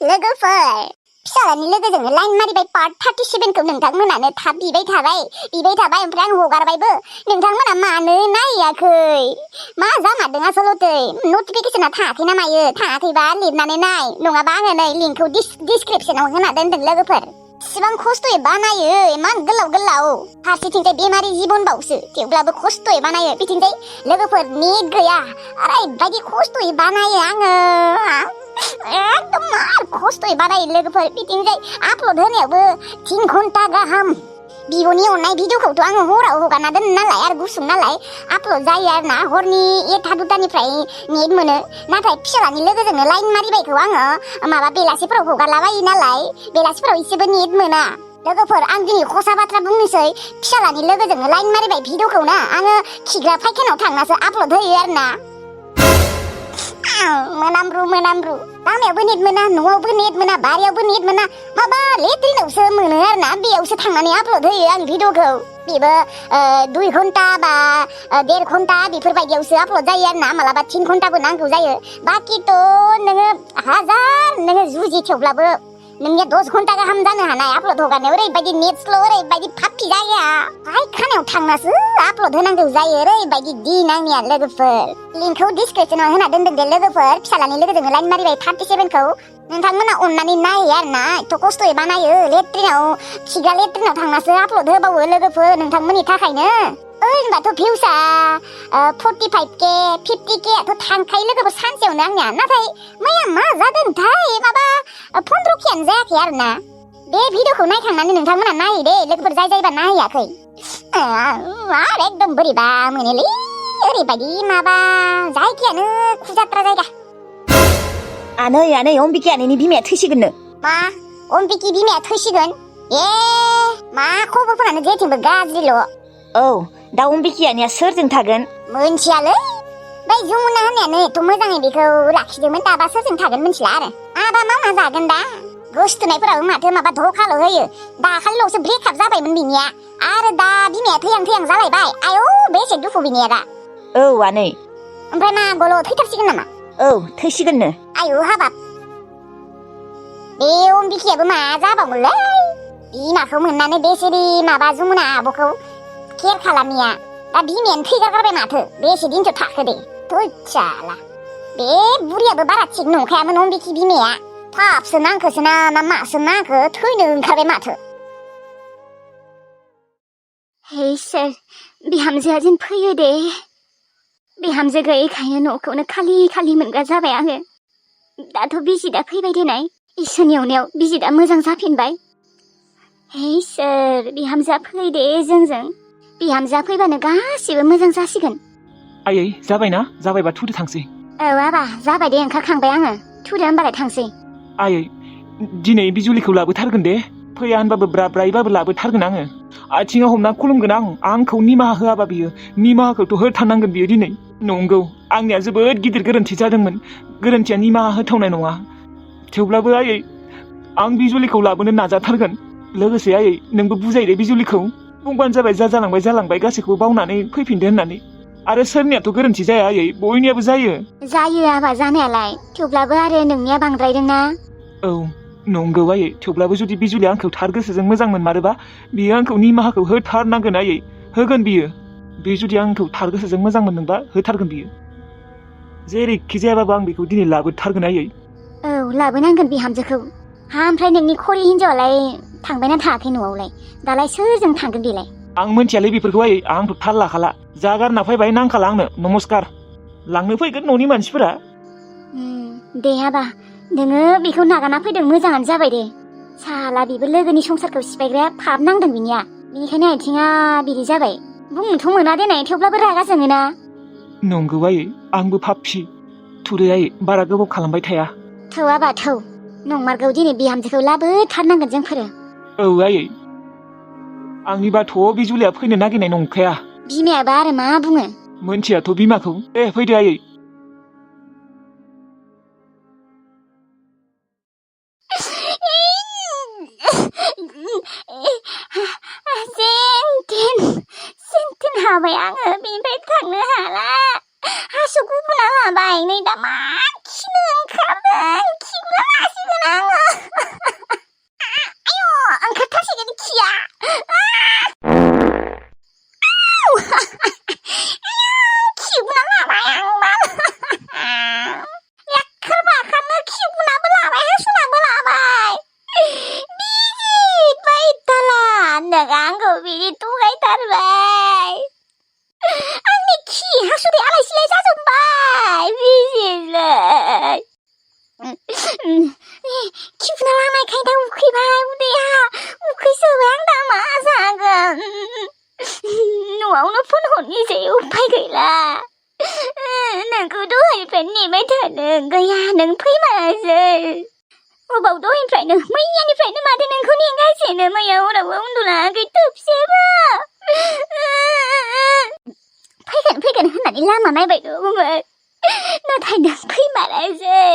लोगोफोर फिसालानि लोगोजोंनो line मारिबाय part 37खौ नोंथांमोनानो थाब बिबाय थाबाय ओमफ्राय आं हगारबायबो नोंथांमोना मानो नायाखै मा जामारदों आसलते नटिफिकेशना थाङाखै ना मायो थाङाखैबा लिरनानै नाय नङाबा आङो नै लिंकखौ डिसक्रिपशनाव होना दोनदों लोगोफोर इसिबां खस्थ'यै बानायो इमान गोलाव फारसेथिंजाय बेमारि जिबनबावसो थेवब्लाबो खस्थ'यै बानायो बिथिंजाय लोगोफोर नेट गैया ओरैबायदि खस्थ'यै बानायो आङो एकदम मार खस्थ'यै बानायो लोगोफोर बिथिंजाय आपल'ड होनायावबो 3 घन्टा गाहाम बिब'नि अननाय भिडिअखौथ' आङो हराव हगारना दोनो नालाय आरो गुसुं नालाय आपल'ड जायो आरो ना हरनि 1-2टानिफ्राय नेट मोनो नाथाय फिसालानि लोगोजोंनो लाइन मारिबायखौ आङो माबा बेलासिफोराव हगारलाबायो नालाय बेलासिफोराव एसेबो नेट मोना लोगोफोर आं दिनै खसा बाथ्रा बुंनोसै फिसालानि लोगोजोंनो लाइन मारिबाय भिडिअखौ ना आङो खिग्रा फायखानाव थांनासो आपल'ड होयो आरो ना मोनामब्रु लामायावबो नेट मोना न'आवबो नेट मोना बारियावबो नेट मोना माबा लेट्रिनावसो मोनो आरो ना बेयावसो थांनानै आपल'ड होयो आं भिडिअखौ बेबो 2 घन्टा बा 1.5 घन्टा बेफोरबायदियावसो आपल'ड जायो आरो ना मालाबा 3 घन्टाबो नांगौ जायो बाखिथ' नोङो हाजार नोङो जुजि थेवब्लाबो नोंनिया 10 घन्टा गाहाम जानो हानाय आपल'ड हगारनायाव ओरैबायदि नेट स्ल' ओरैबायदि फाफि जाया फायखानायाव थांनासो आपल'ड होनांगौ जायो ओरैबायदि दिन आंनिया लोगोफोर लिंकखौ डिसक्रिपशनाव होना दोनदों दे लोगोफोर फिसालानि लोगोजोंनो लाइन मारिबाय 37खौ नोंथांमोना अननानै नायो आरो ना एथ' खस्थ'यै बानायो खिग्रा लेट्रिनाव थांनासो आपल'ड होबावो लोगोफोर नोंथांमोननि थाखायनो होनबाथ' भिउसा 45K 50K आथ' थांखायो लोगोफोर सानसेयावनो आंनिया नाथाय मैया मा जादोंथाय माबा 15Kआनो जायाखै आरो ना बे भिडिअखौ नायखांनानै नोंथांमोना नायो दे लोगोफोर जायबा नायाखै आरो एकदम बोरैबा मोनोलै ओरैबायदि माबा जायगायानो खुजात्रा जायगा आनै अम्बिकी आनैनि बिमाया थैसिगोननो मा अम्बिकी बिमाया थैसिगोन मा खबरफोरानो जेथिंबो गाज्रिल' औ दा अम्बिकी आनैया सोरजों थागोन मोनथियालै बै जमुना होननायानो एथ' मोजाङै बेखौ लाखिदोंमोन दाबा सोरजों थागोन मोनथिला आरो आबा मावना जागोन दा गोसथोनायफोराबो माथो माबा धखाल' होयो दाखालिल'सो ब्रेकआप जाबायमोन बिनिया आरो दा बिमाया थैहां जालायबाय आयौ बेसे दुखु बिनिया दा औ आनै ओमफ्राय मा गल' थैथारसिगोन नामा औ थैसिगोननो आयौ हाबाब बे अम्बिकीयाबो मा जाबावगोनलै बिमाखौ मोननानै बेसेरि माबा जमुना आब'खौ केर खालामिया दा बिमायानो थैगारगारबाय माथो बेसे दिनसो थाखो दे थैसाला बे बुरियाबो बारा थिग नंखायामोन अम्बिकी बिमाया थाबसो नांखोसो ना मासो नांखो थैनो ओंखारबाय माथो हे इसोर बिहामजोआ जेन फैयो दे बिहामजो गैयैखायनो न'खौनो खालि मोनग्रा जाबाय आङो दाथ' बिजिदा फैबाय देनाय इसोरनि अननायाव बिजिदा मोजां जाफिनबाय हे इसोर बिहामजोआ फै दे जोंजों बिहामजोआ फैबानो गासिबो मोजां जासिगोन आयै जाबायना जाबायबा थुदो थांसै औ आबा जाबाय दे ओंखारखांबाय आङो थुदो होनबालाय थांसै आयै दिनै बिजुलिखौ लाबोथारगोन दे फैया होनबाबो ब्रायबाबो लाबोथारगोन आङो आथिङाव हमना खुलुमगोन आंखौ निमाहा होआबा बियो निमाहाखौथ' होथारनांगोन बियो दिनै नंगौ आंनिया जोबोद गिदिर गोरोन्थि जादोंमोन गोरोन्थिया निमाहा होथावनाय नङा थेवब्लाबो आयै आं बिजुलिखौ लाबोनो नाजाथारगोन लोगोसे आयै नोंबो बुजायदे बिजुलिखौ बुंबानो जाबाय जालांबाय गासैखौबो बावनानै फैफिनदो होननानै आरो सोरनियाथ' गोरोन्थि जाया आयै बयनियाबो जायो आबा जानायालाय थेवब्लाबो आरो नोंनिया बांद्रायदोंना औ नंगौ आयै थेवब्लाबो जुदि बिजुलिया आंखौ थार गोसोजों मोजां मोनमारोबा बियो आंखौ निमाहाखौ होथारनांगोन आयै होगोन बियो बे जुदि आंखौ थार गोसोजों मोजां मोनदोंबा होथारगोन बियो जेरैखि जायाबाबो आं बेखौ दिनै लाबोथारगोन आयै औ लाबोनांगोन बिहामजोखौ ओमफ्राय नोंनि खरि हिन्जावालाय थांबायना थाङाखै न'आवलाय दालाय सोरजों थांगोन बेलाय आं मोनथियालै बेफोरखौ आयै आंथ' थाल लाखाला जा गारना फैबाय नांखाला आंनो नमस्कार लांनो फैगोन न'नि मानसिफोरा दे आबा नोङो बेखौ नागारना फैदों मोजाङानो जाबाय दे साला बेबो लोगोनि संसारखौ सिफायग्राया फाब नांदों बिनिया बेनिखायनो आथिङा बिदि जाबाय बुंनोथ' मोना देनाय थेवब्लाबो रागा जोङोना नंगौ आयै आंबो पापि थुदो आयै बारा गोबाव खालामबाय थाया थौ आबा थौ नंमारगौ दिनै बिहामजोखौ लाबोथारनांगोन जोंफोरो औ आयै आंनिबाथ' बिजुलिया फैनो नागिरनाय नंखाया बिमायाबा आरो मा बुङो मोनथियाथ' बिमाखौ फैदो आयै सेन्टेन हाबाय आङो बेनिफ्राय थांनो हाला हासु गुबुना लाबाय नै दा मा खिनो ओंखारदों खिनो 기분아 लांनायखाय दा उखैबाय उदैया उखैसोबाय आं दा मा जागोन न'आवनो फन हरनोसै उफाय गैला नोंखौ दहायनिफ्राय नेबाय थादों गैया नों फैमारासै अबाव दहायनिफ्रायनो मैयानिफ्रायनो माथो नोंखौ नेगासिनो मैया हरावबो उन्दुलाङाखै थोबसेबो फैगोन होननानै लामा नायबाय दङमोन नाथाय नों फैमारासै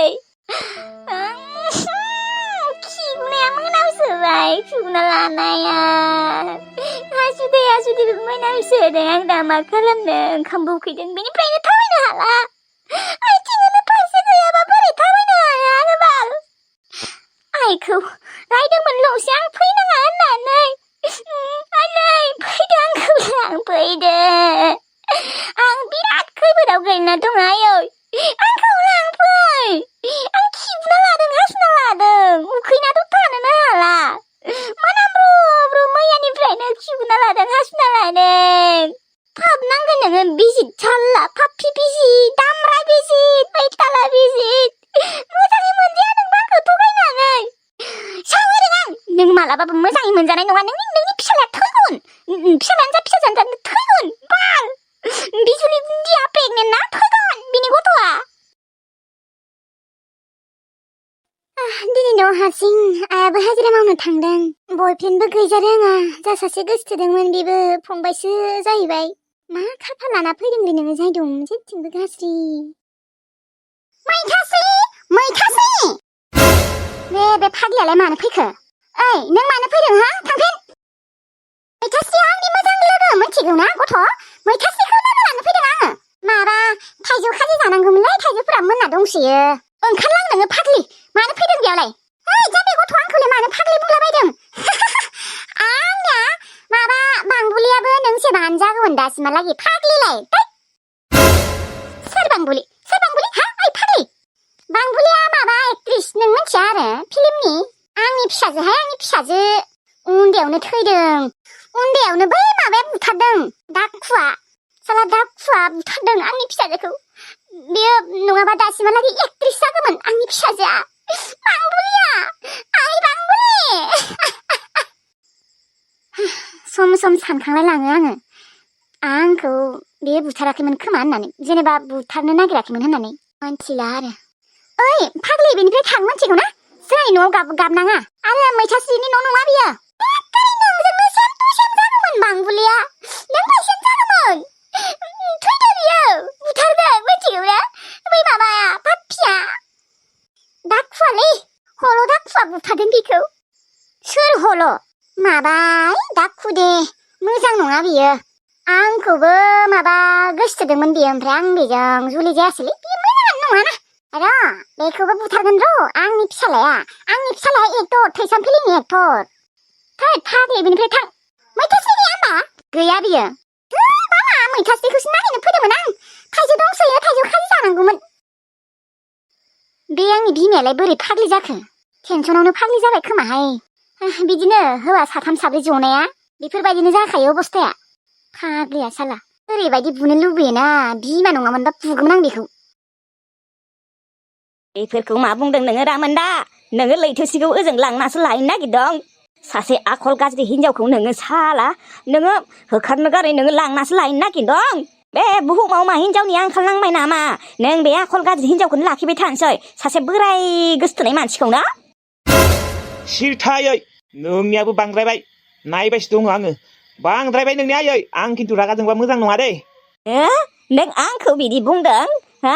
खिगुनाया मोनामसोबाय खिगुना लानाया हासुदैबो मोनामसोदों आं दा मा खालामनो ओंखामबो उखैदों बेनिफ्रायनो थाबायनो हाला आथिङानो फारसे गैयाबा बोरै थाबायनो हाया बाल आइखौ रायदोंमोनल'सो आं फैनाङा होननानै आयै फैदो आंखौ लांफैदो आं बिराद खैफोदाव गोलैना दं आयै आंखौ लांफै आं खिगुना लादों हासुना लादों उखैनाथ' थानोनो हाला मोनामब्रु मैयानिफ्रायनो खिगुना लादों हासुना लादों थाब नांगोन नोङो बिजित साल्ला फाफ्फि बिजित दामब्रा बिजित बैताला बिजित मोजाङै मोनजाया नोंबो आंखौ थगायनानै सावोदों आं नों मालाबाबो मोजाङै मोनजानाय नङा नोंनि फिसालाया थैगोन फिसालायानो जा फिसाजानो जा थैगोन बाल बिजुलि बुन्दिया प्रेगनेन्ट ना थैगोन बिनि गथ'आ दिनै न'आव हारसिं आयाबो हाजिरा मावनो थांदों बयफ्रेन्डबो गैजारोङा जा सासे गोसोथोदोंमोन बेबो फंबायसो जाहैबाय मा खाफाल लाना फैदोंलै नोङो जायदं जेथिंबो गाज्रि मैथास्रि बे फाग्लियालाय मानो फैखो ओइ नों मानो फैदों हा थांफिन मैथास्रिया आंनि मोजां लोगो मिथिगौ ना गथ' मैथास्रिखौ लोगो लानो फैदों आङो माबा थाइजौ खाजि जानांगौमोनलै थाइजौफोरा मोनना दंसोयो ओंखारलां नोङो फाग्लि मानो फैदों बेयावलाय ओइ जाबे गथ' आंखौलाय मानो फाग्लि बुंलाबायदों आंनिया माबा बांबुलियाबो नोंसो बानजागौमोन दासिमहालागै फाग्लिलाय सोर बांबुलि हा ओइ फाग्लि बांबुलिया माबा एक्ट्रिस नों मिथिया आरो फिल्मनि आंनि फिसाजो उन्दैयावनो थैदों उन्दैयावनो बै माबाया बुथारदों दाखुवा बुथारदों आंनि फिसाजोखौ बेयो नङाबा दासिमहालागै एक्ट्रिस जागौमोन आंनि फिसाजोआ बांबुलिया आइ बांबुलि सम सानखांलाय लाङो आंखौ बे बुथाराखैमोन खोमा होननानै जेनेबा बुथारनो नागिराखैमोन होननानै मिथिला आरो ओइ फाग्लि बेनिफ्राय थां मिथिगौ ना जोंनि न'आव गाबनाङा आरो मैथास्रिनि न' नङा बियो नोंजोंनो सेम टु सेम जागौमोन बांबुलिया नों बायसेन जागौमोन थैदो बियो बुथारदों मिथिगौ ना बै माबाया पाप्पिया दाखुवालै हल' दाखुवा बुथारदों बेखौ सोर हल' माबाय दाखु दे मोजां नङा बियो आंखौबो माबा गोसोथोदोंमोन बियो ओमफ्राय आं बेजों जुलि जायासैलै बियो मोजाङानो नङाना र' बेखौबो बुथारगोन र' आंनि फिसालाया एक्टर थैसाम फिल्मनि एक्टर थै फाग्लि बेनिफ्राय थां मैथास्रि गैया होमबा गैया बियो बाबा मैथास्रिखौसो नागिरनो फैदोंमोन आं थाइजौ दंसोयो थाइजौ खाजि जानांगौमोन बे आंनि बिमायालाय बोरै फाग्लि जाखो टेनसनावनो फाग्लि जाबाय खोमाहाय बिदिनो हौवा साथाम साब्रै जनाया बेफोरबायदिनो जाखायो अबस्थाया फाग्लिया साला ओरैबायदि बुनो लुबैयोना बिमा नङामोनबा बुगौमोन आं बेखौ बेफोरखौ मा बुंदों नोङो रामोनदा नोङो लैथोसिखौ ओजों लांनासो लायनो नागिरदों सासे आखल गाज्रि हिनजावखौ नोङो साला नोङो होखारनो गारै नोङो लांनासो लायनो नागिरदों बे बुहुमाव मा हिनजावनि आंखाल नांबाय नामा नों बे आखल गाज्रि हिनजावखौनो लाखिबाय थानोसै सासे बोराय गोसोथोनाय मानसिखौ ना सिरथायै नोंनियाबो बांद्रायबाय नायबायसो दङ आङो बांद्रायबाय नोंनि आयै आं खिन्थु रागा जोंबा मोजां नङा दे नों आंखौ बिदि बुंदों हा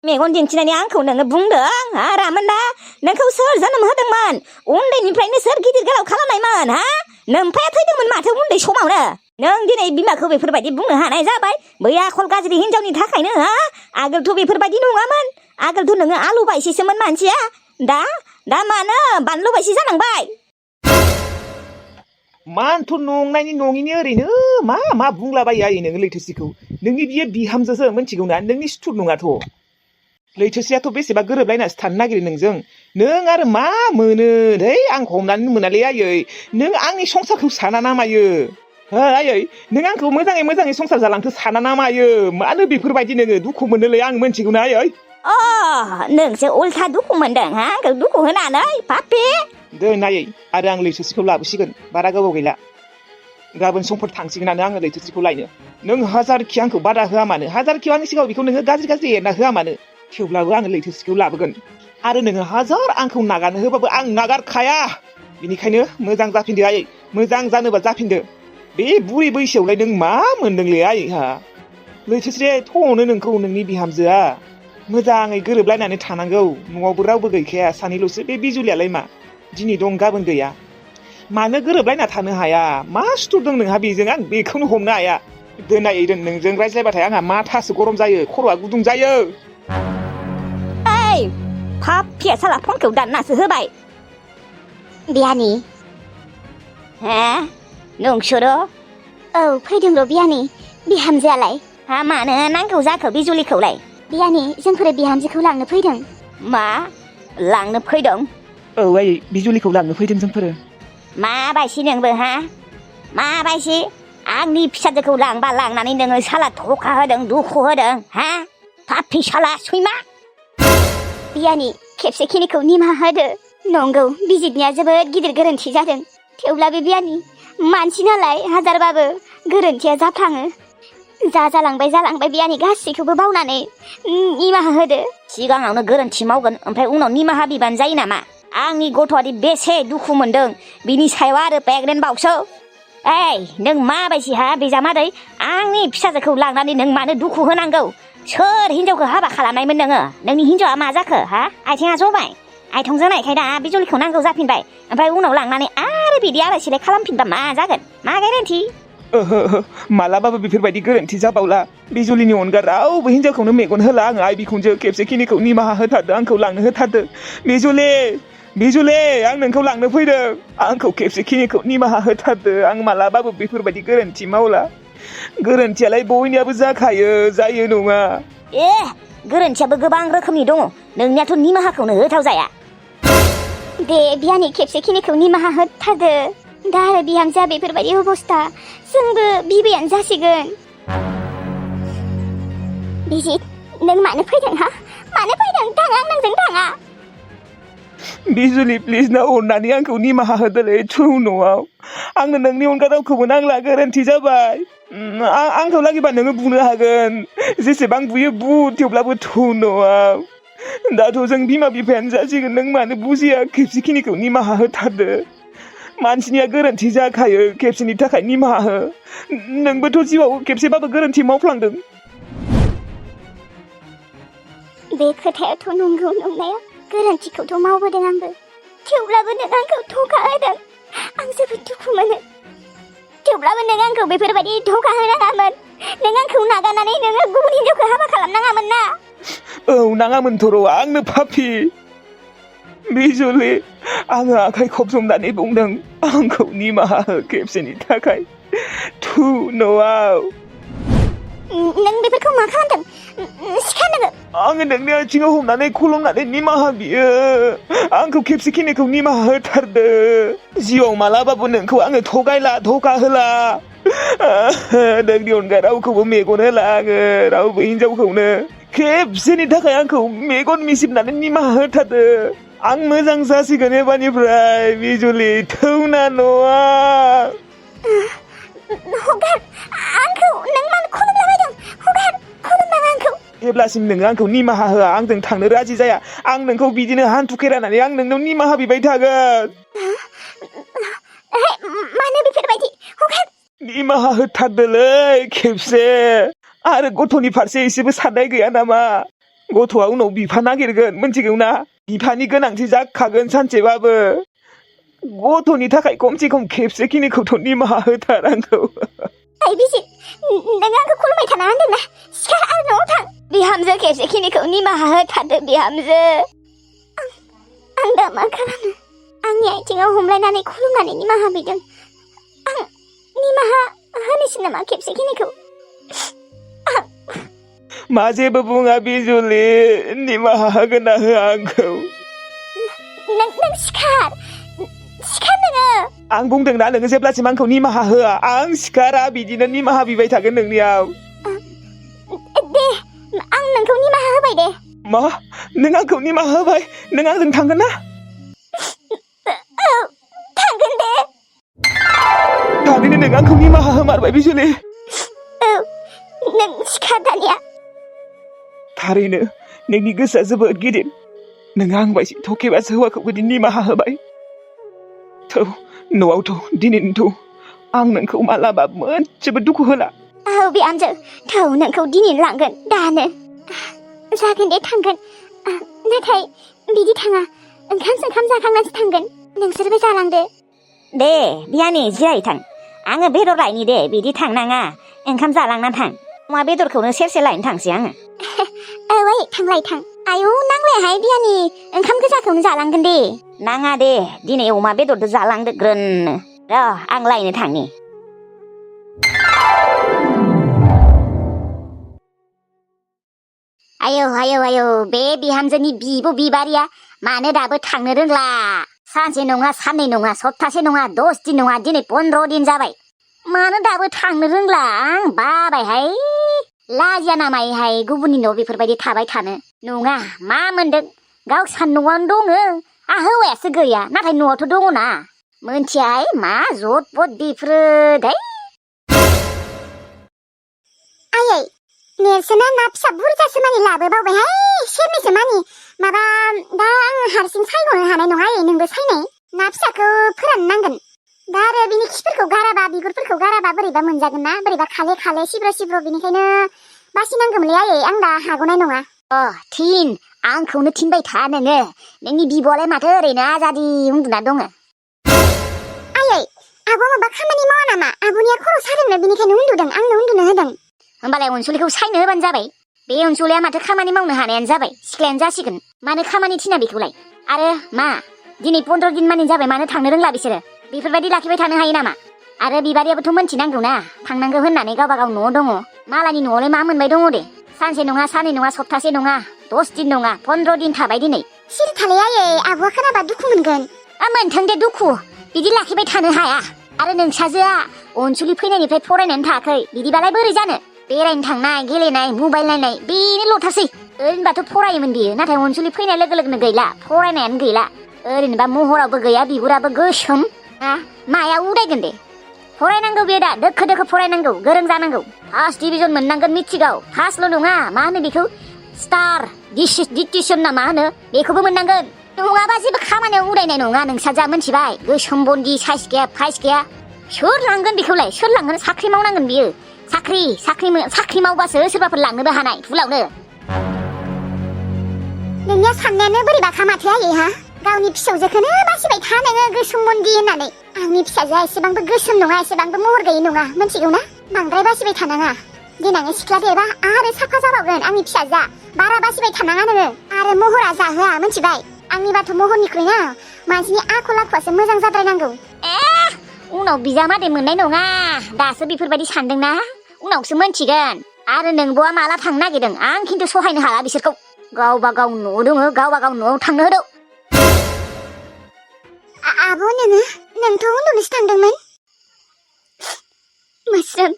मेगन दिन्थिनानै आंखौ नोङो बुंदों हा रामोनदा नोंखौ सोर जोनोम होदोंमोन उन्दैनिफ्रायनो सोर गिदिर गोलाव खालामनायमोन हा नोमफाया थैदोंमोन माथो उन्दै समावनो नों दिनै बिमाखौ बेफोरबायदि बुंनो हानाय जाबाय बै आखल गाज्रि हिनजावनि थाखायनो हा आगोलथ' बेफोरबायदि नङामोन आगोलथ' नोङो आलु बायसिसोमोन मानसिया दा मानो बानलु बायसि जानांबाय मानथ' नंनायनि नङिनि ओरैनो मा बुंलाबायो आयै नोङो लैथोसिखौ नोंनि बियो बिहामजोसो मिथिगौ ना नोंनि सुथुर नङाथ' लैथोसियाथ' बेसेबा गोरोबलायनासो थानो नागिरो नोंजों नों आरो मा मोनो है आं हमनानै मोनालै आयै नों आंनि संसारखौ साना ना मायो हो आयै नों आंखौ मोजाङै संसार जालांथो साना ना मायो मानो बेफोरबायदि नोङो दुखु मोनोलै आं मिथिगौ ना आयै नोंसो उल्था दुखु मोनदों हा आंखौ दुखु होनानै पापि दोनायै आरो आं लैथोसिखौ लाबोसिगोन बारा गोबाव गैला गाबोन समफोर थांसिगोनानो आङो लैथोसिखौ लायनो नों हाजारखि आंखौ बादा होआ मानो हाजारखि आंनि सिगाङाव बेखौ नोङो गाज्रि एरना होआ मानो थेवब्लाबो आङो लैथोसिखौ लाबोगोन आरो नोङो हाजार आंखौ नागारनो होबाबो आं नागारखाया बेनिखायनो मोजां जाफिनदो आयै मोजां जानोबा जाफिनदो बे बुरै बैसोआवलाय नों मा मोनदोंलै आयै हा लैथोस्रे थनो नोंखौ नोंनि बिहामजोआ मोजाङै गोरोबलायनानै थानांगौ न'आवबो रावबो गैखाया सानैल'सो बे बिजुलियालाय मा दिनै दं गाबोन गैया मानो गोरोबलायना थानो हाया मा सुथुर दं नोंहा बेजों आं बेखौनो हमनो हाया दोनायै दोन नोंजों रायज्लायबाथाय आंहा माथासो गरम जायो खर'आ गुदुं जायो ओइ पापिया साला फनखौ दाननासो होबाय बियानि हा नोंसोरो औ फैदों र' बियानि बिहामजोआलाय हा मानो नांगौ जाखो बिजुलिखौलाय बियानि जोंफोरो बिहामजोखौ लांनो फैदों मा लांनो फैदों औ आयै बिजुलिखौ लांनो फैदों जोंफोरो माबायसि नोंबो हा माबायसि आंनि फिसाजोखौ लांबा लांनानै नोङो साला धोखा होदों दुखु होदों हा पापि साला सैमा बियानि खेबसेखिनिखौ निमाहा होदो नंगौ बिजितनिया जोबोद गिदिर गोरोन्थि जादों थेवब्लाबो बियानि मानसि नालाय हाजारबाबो गोरोन्थिया जाफ्लाङो जा जालांबाय बियानि गासैखौबो बावनानै निमाहा होदो सिगाङावनो गोरोन्थि मावगोन ओमफ्राय उनाव निमाहा बिबानो जायो नामा आंनि गथ'आदि बेसे दुखु मोनदों बिनि सायाव आरो प्रेगनेन्ट बावसो ओइ नों माबायदि हा बिजामादै आंनि फिसाजोखौ लांनानै नों मानो दुखु होनांगौ सोर हिनजावखौ हाबा खालामनायमोन नोङो नोंनि हिनजावा मा जाखो हा आथिङा जबाय आथिं जानायखाय दा बिजुलिखौ नांगौ जाफिनबाय ओमफ्राय उनाव लांनानै आरो बिदि आलाय सिलाय खालामफिनबा मा जागोन मा गेरेन्थि ओहो मालाबाबो बेफोरबायदि गोरोन्थि जाबावला बिजुलिनि अनगा रावबो हिनजावखौनो मेगन होला आङो आइ बिखुनजो खेबसेखिनिखौ निमाहा होथारदो आंखौ लांनो होथारदो बिजुले आं नोंखौ लांनो फैदों आंखौ खेबसेखिनिखौ निमाहा होथारदो आं मालाबाबो बेफोरबायदि गोरोन्थि मावला गोरोन्थियालाय बयनियाबो जायो नङा गोरोन्थियाबो गोबां रोखोमनि दङ नोंनियाथ' निमाहाखौनो होथाव जाया दे बियानि खेबसेखिनिखौ निमाहा होथारदो दा आरो बिहामजोआ बेफोरबायदि अबस्था जोंबो बिबैयानो जासिगोन बिजित नों मानो फैदों हा मानो फैदों थाङा नोंजों थाङा बिजुलि प्लिज ना अननानै आंखौ निमाहा होदोलै थौ न'आव आंनो नोंनि अनगा रावखौबो नांला गोरोन्थि जाबाय आंखौ लागिबा नोङो बुंनो हागोन जेसेबां बुयो बु थेवब्लाबो थौ न'आव दाथ' जों बिमा बिफायानो जासिगोन नों मानो बुजिया खेबसेखिनिखौ निमाहा होथारदो मानसिनिया गोरोन्थि जाखायो खेबसेनि थाखाय निमाहा हो नोंबोथ' जिउआव खेबसेबाबो गोरोन्थि मावफ्लांदों बे खोथायाथ' नंगौ नंनाया गोरोन्थिखौथ' मावबोदों आंबो थेवब्लाबो नों आंखौ धोखा होदों आं जोबोद दुखु मोनो थेवब्लाबो नों आंखौ बेफोरबायदि धोखा होनाङामोन नों आंखौ नागारनानै नोङो गुबुन हिनजावखौ हाबा खालामनाङामोन ना औ नाङामोनथ' र' आंनो पापि बिजुलि आङो आखाइ खबजबनानै बुंदों आंखौ निमाहा हो खेबसेनि थाखाय थु न'आव नों बेफोरखौ मा खालामदों सिखा नोङो आङो नोंनि आथिङाव हमनानै खुलुमनानै निमाहा बियो आंखौ खेबसेखिनिखौ निमाहा होथारदो जिउआव मालाबाबो नोंखौ आङो थगायला धोखा होला नोंनि अनगा रावखौबो मेगन होला आङो रावबो हिनजावखौनो खेबसेनि थाखाय आंखौ मेगन मिसिबनानै निमाहा होथारदो आं मोजां जासिगोन एबारनिफ्राय बिजुलि थौना न'आ हगार आंखौ नों मानो खुलुमलाबायदों हगार खुलुमनाङा आंखौ जेब्लासिम नोङो आंखौ निमाहा होआ आंजों थांनो राजि जाया आं नोंखौ बिदिनो हान्थु खेरायनानै आं नोंनाव निमाहा बिबाय थागोन मानो बेफोरबायदि हगार निमाहा होथारदोलै खेबसे आरो गथ'नि फारसे एसेबो साननाय गैया नामा गथ'आ उनाव बिफा नागिरगोन मिथिगौ ना बिफानि गोनांथि जाखागोन सानसेबाबो गथ'नि थाखाय खमसे खम खेबसेखिनिखौथ' निमाहा होथार आंखौ ओइ बिजित नों आंखौ खुलुमबाय थाना होनदोंना सिखा आरो न'आव थां बिहामजो खेबसेखिनिखौ निमाहा होथारदो बिहामजो आं दा मा खालामनो आंनि आथिङाव हमलायनानै खुलुमनानै निमाहा बिदों आं निमाहा होनोसै नामा खेबसेखिनिखौ मा जेबो बुङा बिजुलि निमाहा होगोन ना होआ आंखौ नों सिखार नोङो आं बुंदोंना नोङो जेब्लासिम आंखौ निमाहा होआ आं सिखारा बिदिनो निमाहा बिबाय थागोन नोंनियाव दे आं नोंखौ निमाहा होबाय दे मा नों आंखौ निमाहा होबाय नों आंजों थांगोन ना थांगोन दे थारैनो नों आंखौ निमाहा होमारबाय बिजुलि औ नों सिखा दानिया थारैनो नोंनि गोसोआ जोबोद गिदिर नों आं बायदि थकेबासो हौवाखौ बिदि निमाहा होबाय थौ न'आवथ' दिनैनोथ' आं नोंखौ मालाबाबो मोनसेबो दुखु होला औ बिहामजो थौ नोंखौ दिनै लांगोन दानो जागोन दे थांगोन नाथाय बिदि थाङा ओंखाम जाखांनानैसो थांगोन नोंसोरबो जालांदो दे बियानि जिराय थां आङो बेदर लायनि दे बिदि थांनाङा ओंखाम जालांना थां अमा बेदरखौनो सेरसे लायनो थांसै आङो औ ओइ थांलाय थां आयौ नांलायाहाय बियानि ओंखाम गोजाखौनो जालांगोन दे नाङा दे दिनै अमा बेदरजों जालांदो ग्रोननो र' आं लायनो थांनि आयौ बे बिहामजोनि बिब' बिबारिया मानो दाबो थांनो रोंला सानसे नङा साननै नङा सप्तासे नङा 10 दिन नङा दिनै 15 दिन जाबाय मानो दाबो थांनो रोंला आं बाबायहाय लाजिया नामायहाय गुबुननि न' बेफोरबायदि थाबाय थानो नङा मा मोनदों गावसा न'आवनो दङ हौवायासो गैया नाथाय न'आवथ' दङना मोनथियाहाय मा जट पट बेफोरो दै आयै नेरसोना ना फिसा बुरजासो मानि लाबोबावबायहाय सेरनैसो मानि माबा दा आं हारसिं सायग'नो हानाय नङा आयै नोंबो सायनाय ना फिसाखौ फोराननांगोन दा आरो बिनि खिफोरखौ गाराबा बिगुरफोरखौ गाराबा बोरैबा मोनजागोन ना बोरैबा खाले सिब्र' बेनिखायनो बासिनांगौमोनलै आयै आं दा हागौनाय नङा थिन आंखौनो थिनबाय था नोङो नोंनि बिब'आलाय माथो ओरैनो आजादि उन्दुना दङ आयै आब'आ माबा खामानि मावा नामा आब'निया खर' सादोंनो बेनिखायनो उन्दुदों आंनो उन्दुनो होदों होमबालाय अनसुलिखौ सायनो होबानो जाबाय बे अनसुलिया माथो खामानि मावनो हानायानो जाबाय सिख्लायानो जासिगोन मानो खामानि थिना बेखौलाय आरो मा दिनै 15 दिन मानि जाबाय मानो थांनो रोंला बिसोरो बेफोरबायदि लाखिबाय थानो हायो नामा आरो बिबारियाबोथ' मोनथिनांगौ ना थांनांगौ होननानै गावबा गाव न'आव दङ मालानि न'आवलाय मा मोनबाय दङ दे सानसे नङा साननै नङा सप्तासे नङा 10 दिन नङा 15 दिन थाबाय दिनै सिरि थालाय आयै आब'आ खोनाबा दुखु मोनगोन मोनथों दे दुखु बिदि लाखिबाय थानो हाया आरो नोंसाजोआ अनसुलि फैनायनिफ्राय फरायनानै थायाखै बिदिबालाय बोरै जानो बेरायनो थांनाय गेलेनाय मबाइल नायनाय बेनो लथारसै ओरैनोबाथ' फरायोमोन बियो नाथाय अनसुलि फैनाय लोगो लोगोनो गैला फरायनायानो गैला ओरैनोबा महराबो गैया बिगुराबो गोसोम माया उदायगोन दे फरायनांगौ बियो दा दोखो फरायनांगौ गोरों जानांगौ फार्स्ट डिभिजन मोननांगोन मिथिगौ फार्स्टल' नङा मा होनो बेखौ स्टार डिस्टिंसन ना मा होनो बेखौबो मोननांगोन नङाबा जेबो खामानियाव उदायनाय नङा नोंसा जा मोनथिबाय गोसोम बन्दी साइस गैया फाइस गैया सोर लांगोन बेखौलाय सोर लांगोन साख्रि मावनांगोन बियो साख्रि मावबासो सोरबाफोर लांनोबो हानाय फुलावनो नोंनिया साननायानो बोरैबाखा माथो आयै हा गावनि फिसौजोखौनो बासिबाय था नोङो गोसोम बन्दी होननानै आंनि फिसाजोआ एसेबांबो गोसोम नङा एसेबांबो महर गैयै नङा मोनथिगौ ना बांद्राय बासिबाय थानाङा देनां सिख्ला देरबा आरो साफा जाबावगोन आंनि फिसाजोआ बारा बासिबाय थानाङा नोङो आरो महरा जाहोआ मोनथिबाय आंनिबाथ' महरनिख्रुइना मानसिनि आखल आखुआसो मोजां जाद्रायनांगौ उनाव बिजामादै मोननाय नङा दासो बेफोरबायदि सानदोंना उनावसो मोनथिगोन आरो नोंबोआ माला थांनो नागिरदों आं खिन्थु सहायनो हाला बिसोरखौ गावबा गाव न' दङ गावबा गाव न'आव थांनो होदो आब' नोंथ' उन्दुनोसो थांदोंमोन मोस्रोम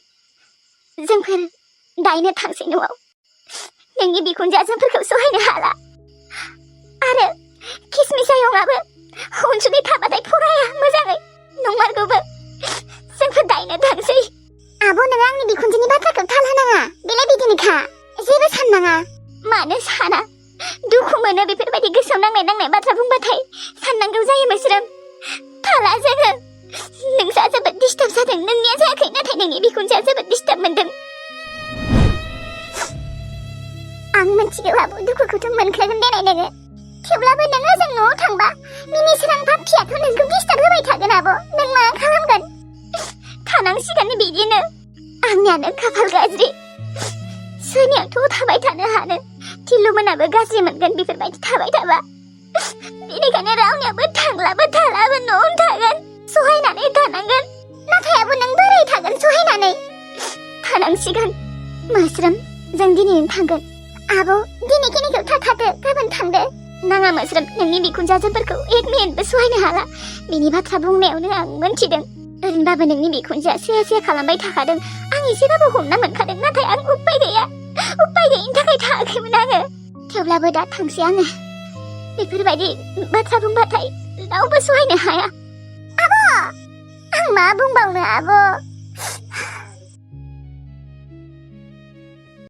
जोंफोर दायनो थांसै न'आव नोंनि बिखुनजोआ जोंफोरखौ सहायनो हाला आरो किसमिस आयंआबो अनसुलि थाबाथाय फराया मोजाङै नंमारगौबो जोंफोर दायनो थांसै आब' नों आंनि बिखुनजोनि बाथ्राखौ थाल होनाङा बेलाय बिदिनोखा जेबो साननाङा मानो साना दुखु मोनो बेफोरबायदि गोसोआव नांनाय बाथ्रा बुंबाथाय साननांगौ जायो मोस्रोम थाला जोङो नोंसा जोबोद डिस्टार्ब जादों नोंनिया जायाखै नाथाय नोंनि बिखुनजोआ जोबोद डिस्टार्ब मोनदों आं मोनथिगौ आब' दुखुखौथ' मोनखागोन देनाय नोङो थेवब्लाबो नोङो जों न'आव थांबा मिनिस्रां पाप्पियाथ' नोंखौ डिस्टार्ब होबाय थागोन आब' नों मा खालामगोन थानांसिगोन बिदिनो आंनियानो खाफाल गाज्रि सोरनियावथ' थाबाय थानो हानो थिलुमोनाबो गाज्रि मोनगोन बेफोरबायदि थाबाय थाबा बेनिखायनो रावनियाबो थांलाबो थालाबो न'आवनो थागोन सहायनानै थानांगोन नाथाय आब' नों बोरै थागोन सहायनानै थानांसिगोन मोस्रोम जों दिनैनो थांगोन आब' दिनैखिनिखौ थाखादो गाबोन थांदो नाङा मोस्रोम नोंनि बिखुनजोफोरखौ 1 मिनिटबो सहायनो हाला बिनि बाथ्रा बुंनायावनो आं मोनथिदों ओरैनोबाबो नोंनि बिखुनजोआ से खालामबाय थाखादों आं एसेबाबो हमना मोनखादों नाथाय आं उपाय गैयिनि थाखाय थाङाखैमोन आङो थेवब्लाबो दा थांसै आङो बेफोरबायदि बाथ्रा बुंबाथाय रावबो सहायनो हाया आब' आं मा बुंबावनो आब'